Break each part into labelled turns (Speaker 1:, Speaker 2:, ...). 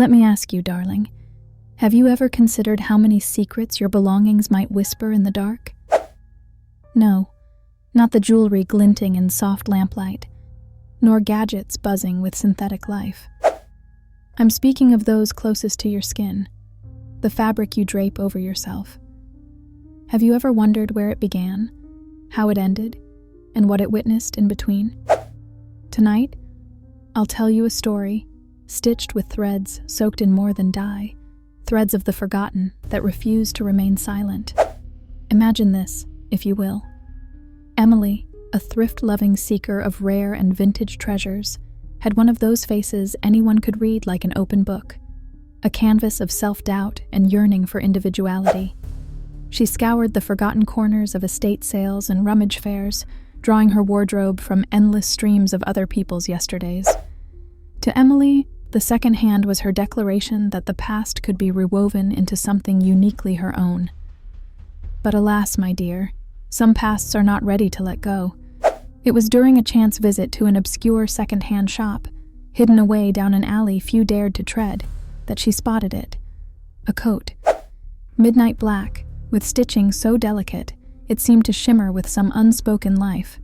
Speaker 1: Let me ask you, darling, have you ever considered how many secrets your belongings might whisper in the dark? No, not the jewelry glinting in soft lamplight, nor gadgets buzzing with synthetic life. I'm speaking of those closest to your skin, the fabric you drape over yourself. Have you ever wondered where it began, how it ended, and what it witnessed in between? Tonight, I'll tell you a story stitched with threads soaked in more than dye, threads of the forgotten that refuse to remain silent. Imagine this, if you will. Emily, a thrift-loving seeker of rare and vintage treasures, had one of those faces anyone could read like an open book, a canvas of self-doubt and yearning for individuality. She scoured the forgotten corners of estate sales and rummage fairs, drawing her wardrobe from endless streams of other people's yesterdays. To Emily, the second hand was her declaration that the past could be rewoven into something uniquely her own. But alas, my dear, some pasts are not ready to let go. It was during a chance visit to an obscure second-hand shop, hidden away down an alley few dared to tread, that she spotted it. A coat, midnight black, with stitching so delicate it seemed to shimmer with some unspoken life.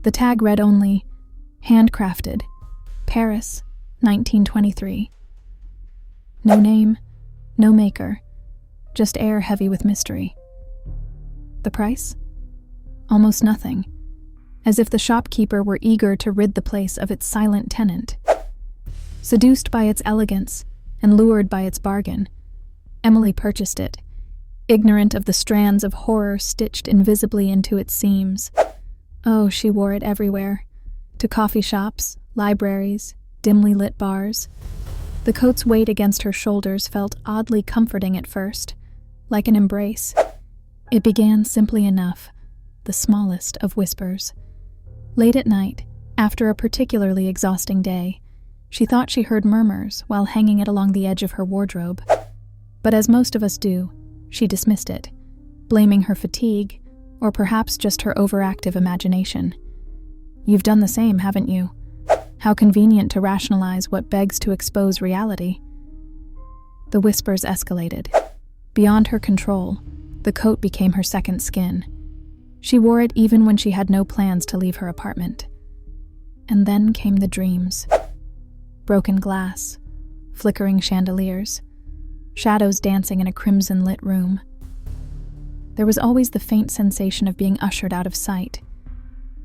Speaker 1: The tag read only, "Handcrafted, Paris, 1923. No name, no maker, just air heavy with mystery. The price? Almost nothing, as if the shopkeeper were eager to rid the place of its silent tenant. Seduced by its elegance and lured by its bargain, Emily purchased it, ignorant of the strands of horror stitched invisibly into its seams. Oh, she wore it everywhere, to coffee shops, libraries, dimly lit bars. The coat's weight against her shoulders felt oddly comforting at first, like an embrace. It began simply enough, the smallest of whispers. Late at night, after a particularly exhausting day, she thought she heard murmurs while hanging it along the edge of her wardrobe. But as most of us do, she dismissed it, blaming her fatigue, or perhaps just her overactive imagination. You've done the same, haven't you? How convenient to rationalize what begs to expose reality. The whispers escalated. Beyond her control, the coat became her second skin. She wore it even when she had no plans to leave her apartment. And then came the dreams. Broken glass, flickering chandeliers, shadows dancing in a crimson-lit room. There was always the faint sensation of being ushered out of sight,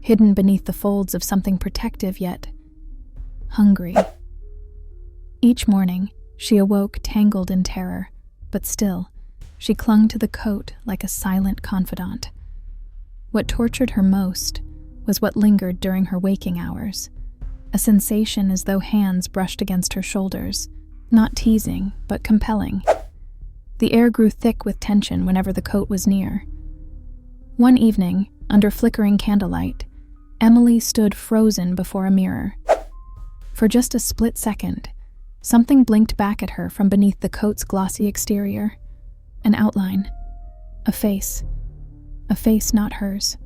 Speaker 1: hidden beneath the folds of something protective yet hungry. Each morning, she awoke tangled in terror, but still, she clung to the coat like a silent confidant. What tortured her most was what lingered during her waking hours, a sensation as though hands brushed against her shoulders, not teasing, but compelling. The air grew thick with tension whenever the coat was near. One evening, under flickering candlelight, Emily stood frozen before a mirror. For just a split second, something blinked back at her from beneath the coat's glossy exterior. An outline. A face not hers.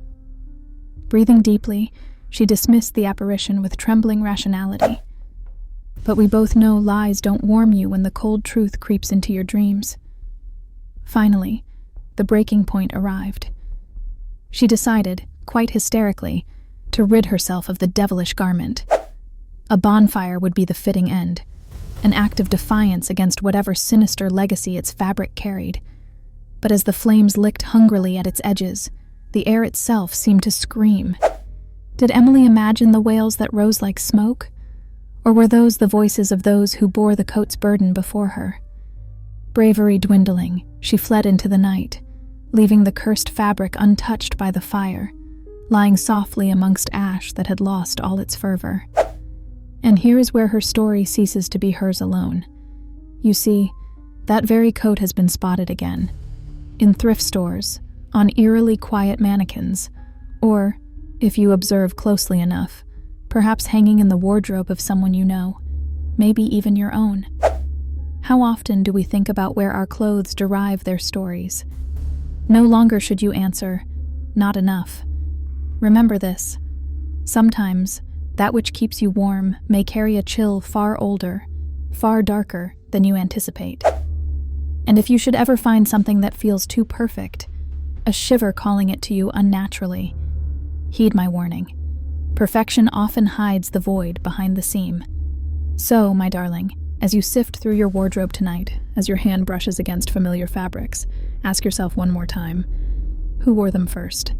Speaker 1: Breathing deeply, she dismissed the apparition with trembling rationality. But we both know lies don't warm you when the cold truth creeps into your dreams. Finally, the breaking point arrived. She decided, quite hysterically, to rid herself of the devilish garment. A bonfire would be the fitting end, an act of defiance against whatever sinister legacy its fabric carried. But as the flames licked hungrily at its edges, the air itself seemed to scream. Did Emily imagine the wails that rose like smoke? Or were those the voices of those who bore the coat's burden before her? Bravery dwindling, she fled into the night, leaving the cursed fabric untouched by the fire, lying softly amongst ash that had lost all its fervor. And here is where her story ceases to be hers alone. You see, that very coat has been spotted again. In thrift stores, on eerily quiet mannequins, or, if you observe closely enough, perhaps hanging in the wardrobe of someone you know, maybe even your own. How often do we think about where our clothes derive their stories? No longer should you answer, "Not enough." Remember this. Sometimes, that which keeps you warm may carry a chill far older, far darker than you anticipate. And if you should ever find something that feels too perfect, a shiver calling it to you unnaturally, heed my warning. Perfection often hides the void behind the seam. So, my darling, as you sift through your wardrobe tonight, as your hand brushes against familiar fabrics, ask yourself one more time, who wore them first?